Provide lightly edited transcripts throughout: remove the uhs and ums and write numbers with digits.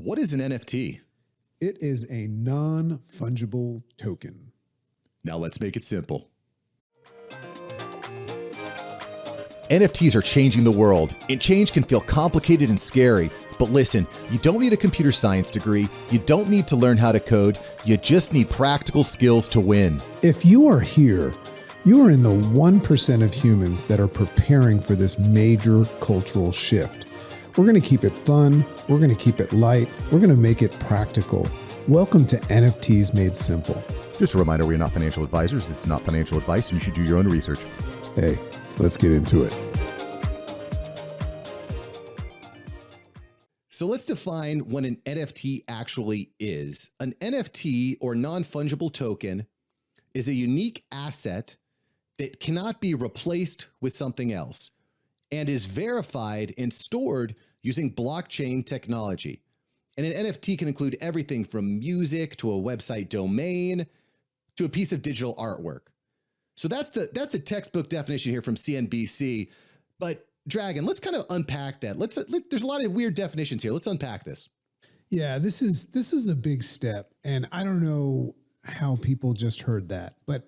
What is an NFT? It is a non-fungible token. Now let's make it simple. NFTs are changing the world, and change can feel complicated and scary. But listen, you don't need a computer science degree. You don't need to learn how to code. You just need practical skills to win. If you are here, you are in the 1% of humans that are preparing for this major cultural shift. We're going to keep it fun. We're going to keep it light. We're going to make it practical. Welcome to NFTs Made Simple. Just a reminder, we're not financial advisors. This is not financial advice, and you should do your own research. Hey, let's get into it. So let's define what an NFT actually is. An NFT, or non-fungible token, is a unique asset that cannot be replaced with something else and is verified and stored using blockchain technology. And an NFT can include everything from music to a website domain to a piece of digital artwork. So that's the textbook definition here from CNBC. But Dragon, let's kind of unpack that. There's a lot of weird definitions here. Let's unpack this. Yeah, this is a big step, and I don't know how people just heard that, but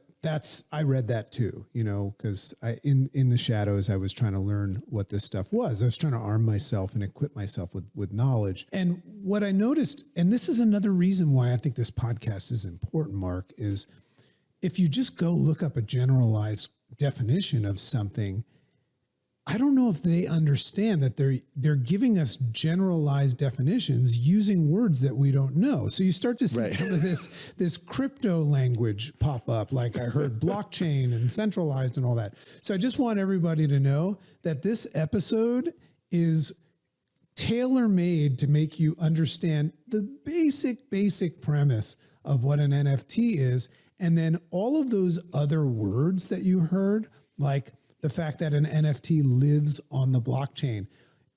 I read that too, because in the shadows, I was trying to learn what this stuff was. I was trying to arm myself and equip myself with knowledge. And what I noticed, and this is another reason why I think this podcast is important, Mark, is if you just go look up a generalized definition of something, I don't know if they understand that they're giving us generalized definitions using words that we don't know. So you start to see some of this crypto language pop up, like I heard blockchain and centralized and all that. So I just want everybody to know that this episode is tailor-made to make you understand the basic premise of what an NFT is. And then all of those other words that you heard, like the fact that an NFT lives on the blockchain.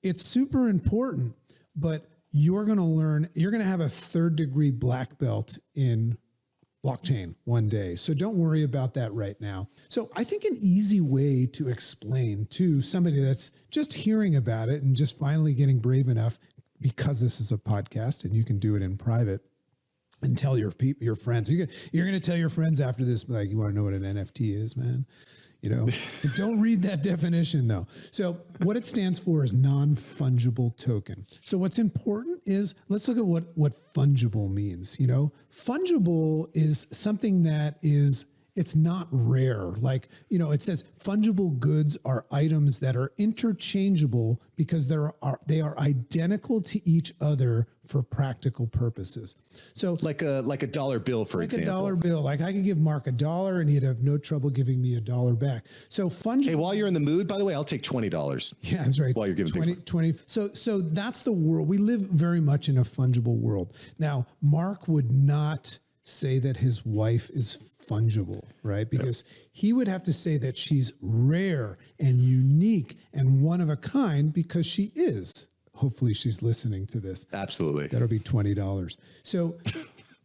It's super important, but you're going to have a 3rd-degree black belt in blockchain one day. So don't worry about that right now. So I think an easy way to explain to somebody that's just hearing about it and just finally getting brave enough, because this is a podcast and you can do it in private, and tell your friends. You're going to tell your friends after this, like, you want to know what an NFT is, man? Don't read that definition though. So what it stands for is non-fungible token. So what's important is, let's look at what fungible means. Fungible is something that it's not rare. Like, it says fungible goods are items that are interchangeable because they are identical to each other for practical purposes. So like a dollar bill, for example. Like a dollar bill. Like I could give Mark $1 and he'd have no trouble giving me $1 back. So fungible. Hey, while you're in the mood, by the way, I'll take $20. Yeah, that's right. While you're giving 20. So that's the world. We live very much in a fungible world. Now, Mark would not say that his wife is fungible, right? Because he would have to say that she's rare and unique and one of a kind, because she is. Hopefully she's listening to this. Absolutely. That'll be $20. So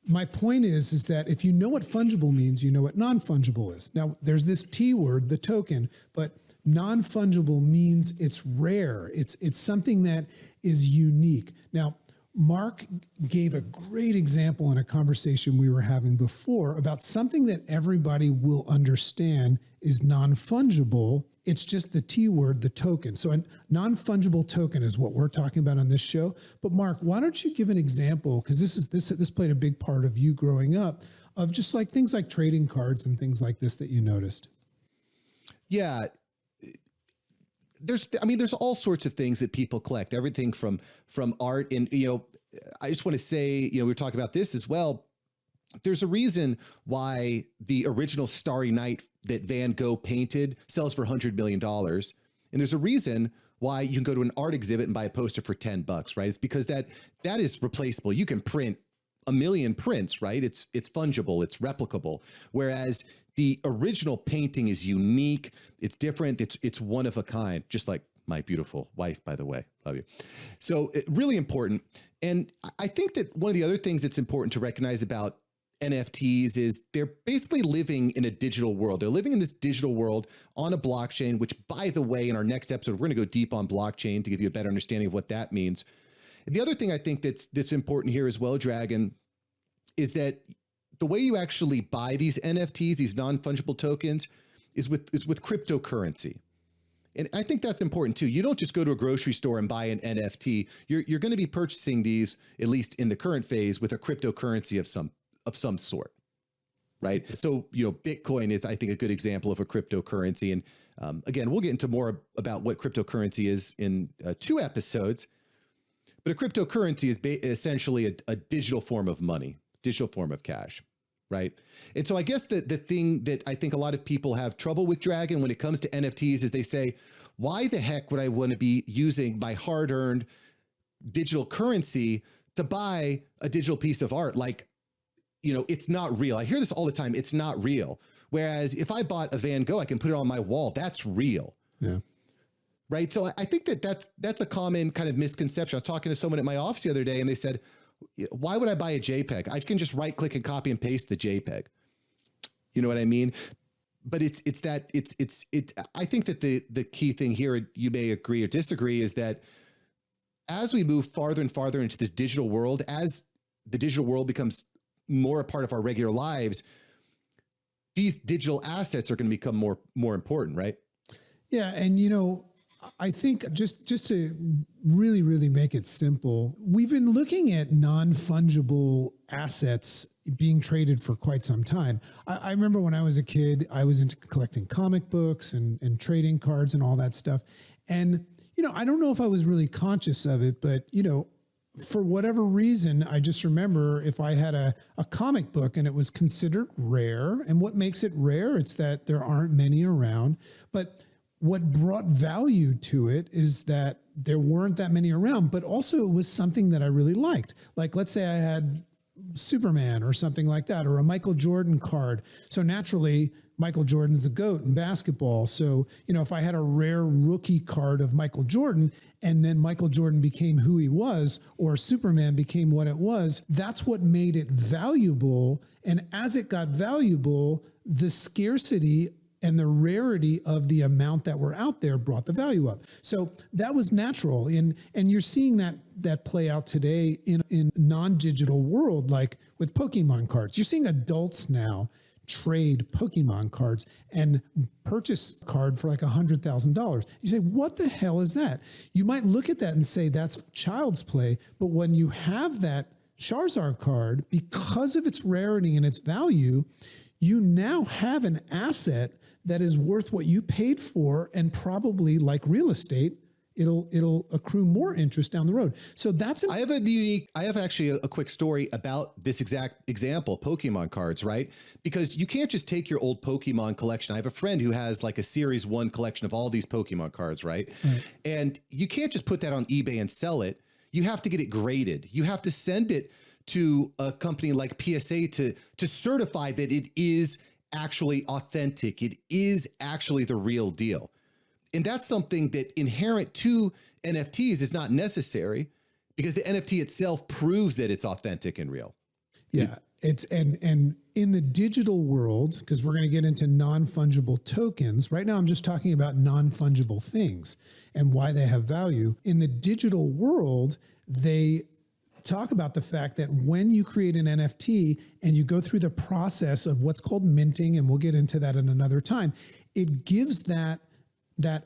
my point is that if you know what fungible means, you know what non-fungible is. Now, there's this T word, the token, but non-fungible means it's rare. It's something that is unique. Now, Mark gave a great example in a conversation we were having before about something that everybody will understand is non-fungible. It's just the T word, the token. So a non-fungible token is what we're talking about on this show. But Mark, why don't you give an example? Because this played a big part of you growing up, of just like things like trading cards and things like this that you noticed. Yeah. There's all sorts of things that people collect, everything from art. And, I just want to say, we were talking about this as well. There's a reason why the original Starry Night that Van Gogh painted sells for $100 million. And there's a reason why you can go to an art exhibit and buy a poster for $10, right? It's because that is replaceable. You can print a million prints, right? It's fungible, it's replicable. Whereas the original painting is unique, it's different, it's one of a kind, just like my beautiful wife, by the way. Love you. So really important. And I think that one of the other things that's important to recognize about NFTs is they're basically living in a digital world. They're living in this digital world on a blockchain, which, by the way, in our next episode, we're going to go deep on blockchain to give you a better understanding of what that means. The other thing I think that's important here as well, Dragon, is that the way you actually buy these NFTs, these non-fungible tokens, is with cryptocurrency. And I think that's important too. You don't just go to a grocery store and buy an NFT. You're going to be purchasing these, at least in the current phase, with a cryptocurrency of some sort, right? So, Bitcoin is, I think, a good example of a cryptocurrency. And again, we'll get into more about what cryptocurrency is in 2 episodes. But a cryptocurrency is essentially a digital form of money, digital form of cash, right? And so I guess the thing that I think a lot of people have trouble with, Dragon, when it comes to NFTs is they say, why the heck would I want to be using my hard-earned digital currency to buy a digital piece of art? Like, it's not real. I hear this all the time. It's not real. Whereas if I bought a Van Gogh, I can put it on my wall. That's real. Yeah. Right. So I think that's a common kind of misconception. I was talking to someone at my office the other day and they said, why would I buy a JPEG? I can just right click and copy and paste the JPEG. You know what I mean? But I think that the key thing here, you may agree or disagree, is that as we move farther and farther into this digital world, as the digital world becomes more a part of our regular lives, these digital assets are going to become more important, right? Yeah. And, I think just to really, really make it simple, we've been looking at non-fungible assets being traded for quite some time. I remember when I was a kid, I was into collecting comic books and trading cards and all that stuff. And, I don't know if I was really conscious of it, but, for whatever reason, I just remember if I had a comic book and it was considered rare, and what makes it rare, it's that there aren't many around. But what brought value to it is that there weren't that many around, but also it was something that I really liked. Like, let's say I had Superman or something like that, or a Michael Jordan card. So naturally, Michael Jordan's the GOAT in basketball. So, if I had a rare rookie card of Michael Jordan and then Michael Jordan became who he was, or Superman became what it was, that's what made it valuable. And as it got valuable, the scarcity and the rarity of the amount that were out there brought the value up. So that was natural. And you're seeing that play out today in non-digital world, like with Pokemon cards. You're seeing adults now trade Pokemon cards and purchase a card for like $100,000. You say, what the hell is that? You might look at that and say that's child's play. But when you have that Charizard card, because of its rarity and its value, you now have an asset that is worth what you paid for, and probably, like real estate, it'll accrue more interest down the road. So that's I have actually a quick story about this exact example, Pokemon cards, right? Because you can't just take your old Pokemon collection. I have a friend who has like a Series 1 collection of all these Pokemon cards, right? And you can't just put that on eBay and sell it. You have to get it graded. You have to send it to a company like PSA to certify that it is actually authentic. It is actually the real deal. And that's something that inherent to NFTs is not necessary, because the NFT itself proves that it's authentic and real. Yeah. It's and in the digital world, because we're going to get into non-fungible tokens. Right now, I'm just talking about non-fungible things and why they have value. In the digital world, they talk about the fact that when you create an NFT and you go through the process of what's called minting, and we'll get into that in another time, it gives that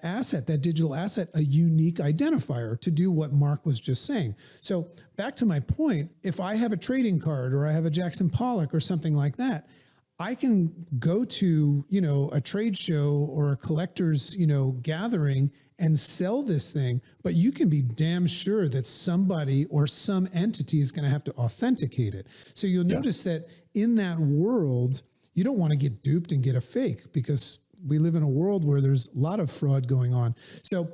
asset, that digital asset, a unique identifier to do what Mark was just saying. So back to my point, if I have a trading card or I have a Jackson Pollock or something like that, I can go to, a trade show or a collector's, gathering and sell this thing, but you can be damn sure that somebody or some entity is going to have to authenticate it. So you'll notice that in that world, you don't want to get duped and get a fake, because we live in a world where there's a lot of fraud going on. So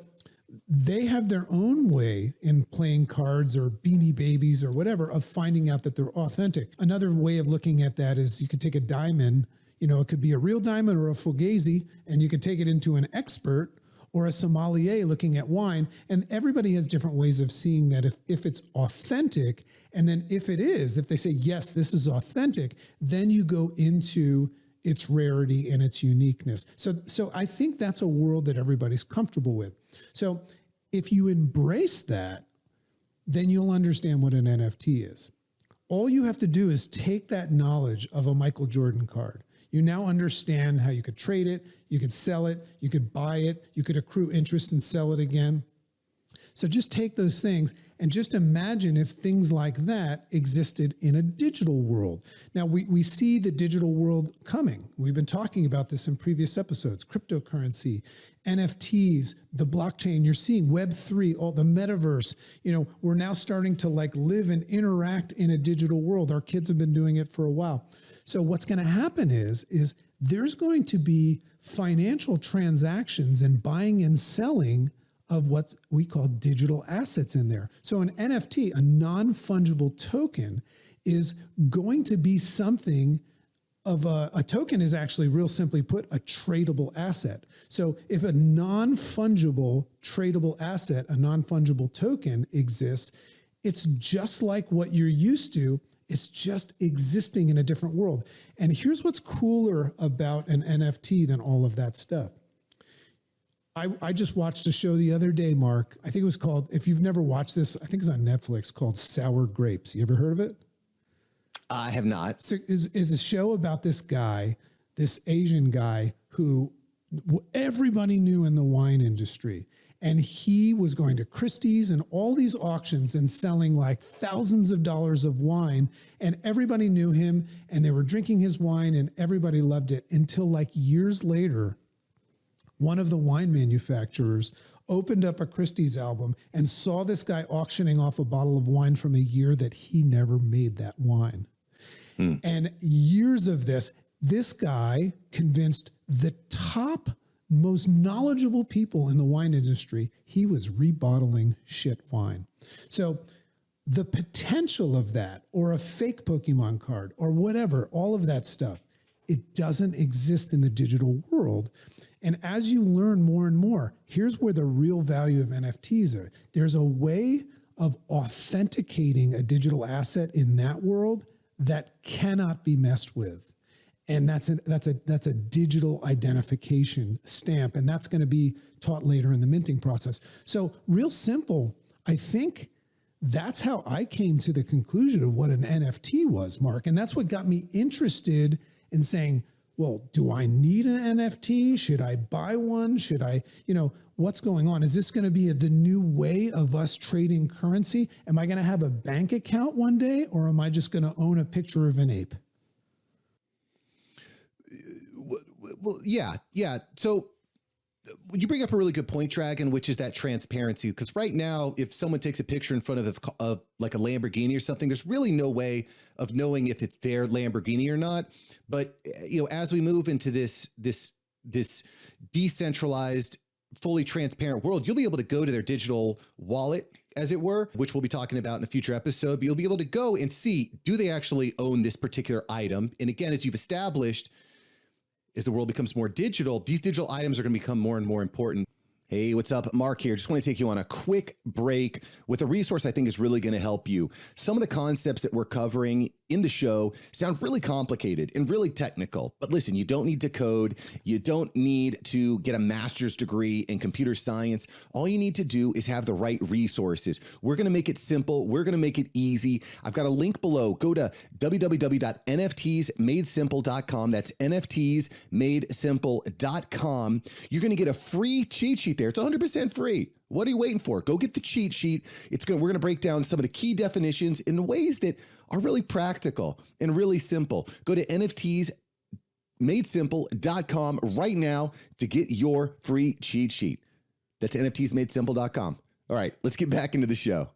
they have their own way in playing cards or Beanie Babies or whatever of finding out that they're authentic. Another way of looking at that is you could take a diamond, it could be a real diamond or a fugazi, and you could take it into an expert or a sommelier looking at wine. And everybody has different ways of seeing that if it's authentic. And then if they say, yes, this is authentic, then you go into its rarity and its uniqueness. So I think that's a world that everybody's comfortable with. So if you embrace that, then you'll understand what an NFT is. All you have to do is take that knowledge of a Michael Jordan card. You now understand how you could trade it, you could sell it, you could buy it, you could accrue interest and sell it again. So just take those things and just imagine if things like that existed in a digital world. Now, we see the digital world coming. We've been talking about this in previous episodes, cryptocurrency, NFTs, the blockchain. You're seeing Web3, all the metaverse. We're now starting to live and interact in a digital world. Our kids have been doing it for a while. So what's going to happen is there's going to be financial transactions and buying and selling of what we call digital assets in there. So an NFT, a non-fungible token, is going to be something of a token is actually, real simply put, a tradable asset. So if a non-fungible tradable asset, a non-fungible token exists, it's just like what you're used to. It's just existing in a different world. And here's what's cooler about an NFT than all of that stuff. I just watched a show the other day, Mark. I think it was called, if you've never watched this, I think it's on Netflix, called Sour Grapes. You ever heard of it? I have not. So is a show about this guy, this Asian guy who everybody knew in the wine industry. And he was going to Christie's and all these auctions and selling thousands of dollars of wine. And everybody knew him and they were drinking his wine and everybody loved it until years later, one of the wine manufacturers opened up a Christie's album and saw this guy auctioning off a bottle of wine from a year that he never made that wine. And years of this guy convinced the top, most knowledgeable people in the wine industry he was rebottling shit wine. So the potential of that, or a fake Pokemon card, or whatever, all of that stuff, it doesn't exist in the digital world. And as you learn more and more, here's where the real value of NFTs are. There's a way of authenticating a digital asset in that world that cannot be messed with. And that's a digital identification stamp. And that's going to be taught later in the minting process. So real simple, I think that's how I came to the conclusion of what an NFT was, Mark. And that's what got me interested in saying, well, do I need an NFT? Should I buy one? Should I, what's going on? Is this going to be the new way of us trading currency? Am I going to have a bank account one day, or am I just going to own a picture of an ape? Well, yeah. So you bring up a really good point, Dragon, which is that transparency. Because right now, if someone takes a picture in front of a Lamborghini or something, there's really no way of knowing if it's their Lamborghini or not. But as we move into this decentralized, fully transparent world, you'll be able to go to their digital wallet, as it were, which we'll be talking about in a future episode. But you'll be able to go and see, do they actually own this particular item? And again, as you've established, as the world becomes more digital, these digital items are going to become more and more important. Hey, what's up? Mark here. Just want to take you on a quick break with a resource I think is really going to help you. Some of the concepts that we're covering in the show sound really complicated and really technical. But listen, you don't need to code. You don't need to get a master's degree in computer science. All you need to do is have the right resources. We're going to make it simple. We're going to make it easy. I've got a link below. Go to www.nftsmadesimple.com. That's nftsmadesimple.com. You're going to get a free cheat sheet there. It's 100% free. What are you waiting for? Go get the cheat sheet. We're going to break down some of the key definitions in ways that are really practical and really simple. Go to nftsmadesimple.com right now to get your free cheat sheet. That's nftsmadesimple.com. All right, let's get back into the show.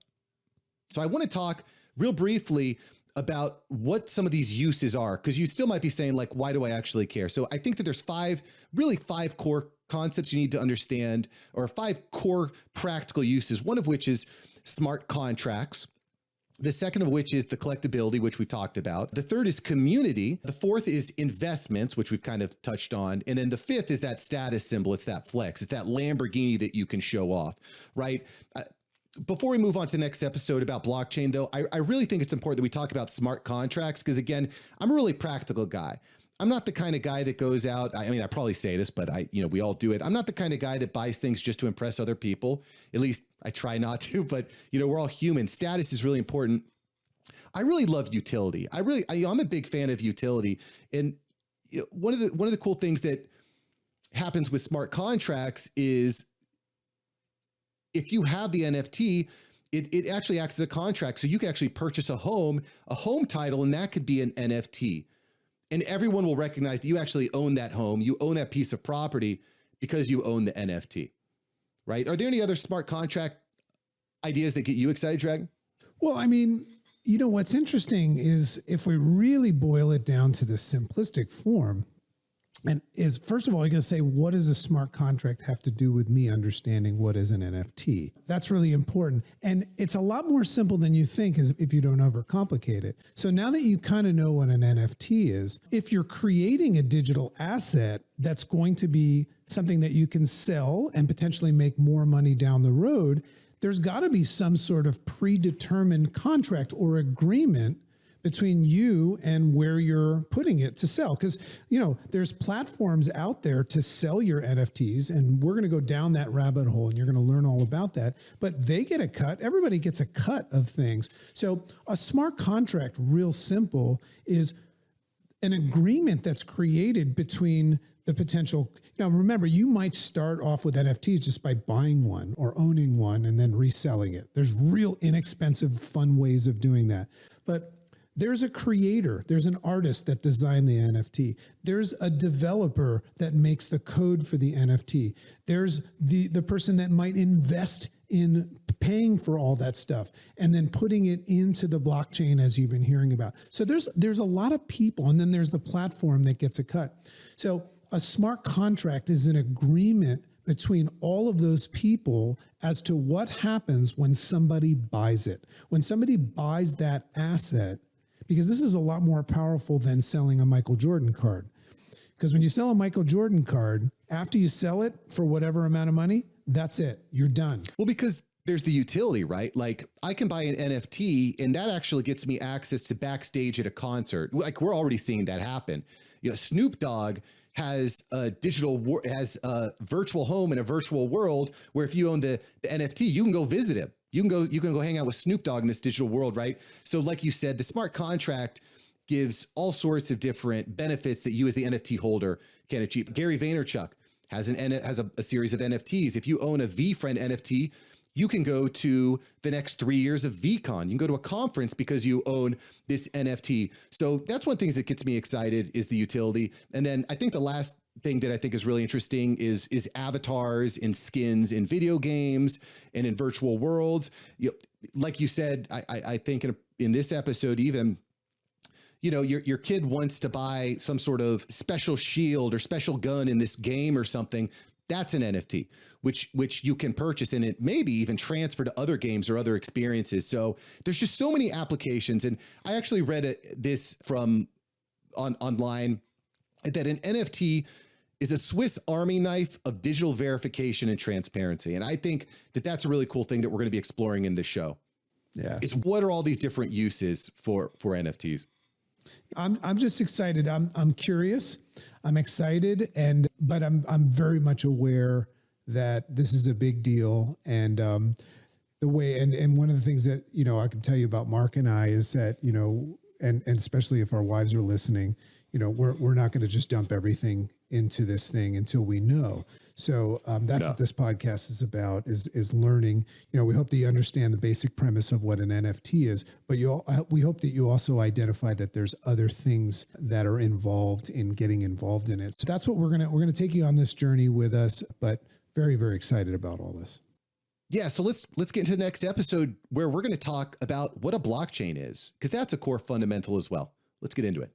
So I want to talk real briefly about what some of these uses are, because you still might be saying, why do I actually care? So I think that there's five core concepts you need to understand, or 5 core practical uses, one of which is smart contracts. The second of which is the collectability, which we've talked about. The third is community. The fourth is investments, which we've kind of touched on. And then the fifth is that status symbol. It's that flex. It's that Lamborghini that you can show off, right? Before we move on to the next episode about blockchain, though, I really think it's important that we talk about smart contracts, because again, I'm a really practical guy. I'm not the kind of guy that goes out. I mean, I probably say this, but we all do it. I'm not the kind of guy that buys things just to impress other people. At least I try not to, but we're all human. Status is really important. I really love utility. I'm a big fan of utility. And one of the cool things that happens with smart contracts is if you have the NFT, it actually acts as a contract. So you can actually purchase a home title, and that could be an NFT. And everyone will recognize that you actually own that home. You own that piece of property because you own the NFT, right? Are there any other smart contract ideas that get you excited, Dragon? Well, I mean, what's interesting is if we really boil it down to the simplistic form, and is first of all, you're going to say, what does a smart contract have to do with me understanding what is an NFT? That's really important. And it's a lot more simple than you think if you don't overcomplicate it. So now that you kind of know what an NFT is, if you're creating a digital asset that's going to be something that you can sell and potentially make more money down the road, there's got to be some sort of predetermined contract or agreement between you and where you're putting it to sell. Because, there's platforms out there to sell your NFTs, and we're going to go down that rabbit hole and you're going to learn all about that. But they get a cut. Everybody gets a cut of things. So a smart contract, real simple, is an agreement that's created between the potential. Now, remember, you might start off with NFTs just by buying one or owning one and then reselling it. There's real inexpensive, fun ways of doing that. But there's a creator, there's an artist that designed the NFT. There's a developer that makes the code for the NFT. There's the person that might invest in paying for all that stuff and then putting it into the blockchain, as you've been hearing about. So there's a lot of people, and then there's the platform that gets a cut. So a smart contract is an agreement between all of those people as to what happens when somebody buys it. When somebody buys that asset, because this is a lot more powerful than selling a Michael Jordan card. Because when you sell a Michael Jordan card, after you sell it for whatever amount of money, that's it. You're done. Well, because there's the utility, right? Like I can buy an NFT and that actually gets me access to backstage at a concert. Like we're already seeing that happen. Snoop Dogg has a virtual home in a virtual world where if you own the NFT, you can go visit him. You can go hang out with Snoop Dogg in this digital world, right? So like you said, the smart contract gives all sorts of different benefits that you as the NFT holder can achieve. Gary Vaynerchuk has a series of NFTs. If you own a VFriend NFT, you can go to the next 3 years of VCon. You can go to a conference because you own this NFT. So that's one of the things that gets me excited is the utility. And then I think the last thing that I think is really interesting is avatars and skins in video games and in virtual worlds. Like you said, I think in this episode, even, your kid wants to buy some sort of special shield or special gun in this game or something. That's an NFT, which you can purchase and it maybe even transfer to other games or other experiences. So there's just so many applications. And I actually read this from online that an NFT is a Swiss Army knife of digital verification and transparency. And I think that that's a really cool thing that we're going to be exploring in this show. Yeah. Is what are all these different uses for NFTs? I'm just excited. I'm curious. I'm excited, but I'm very much aware that this is a big deal. And the way and one of the things that I can tell you about Mark and I is that and especially if our wives are listening, we're not going to just dump everything into this thing until we know. So that's what this podcast is about, is learning. We hope that you understand the basic premise of what an NFT is, but we hope that you also identify that there's other things that are involved in getting involved in it. So that's what we're gonna take you on this journey with us, but very, very excited about all this. Yeah, so let's get into the next episode where we're going to talk about what a blockchain is, because that's a core fundamental as well. Let's get into it.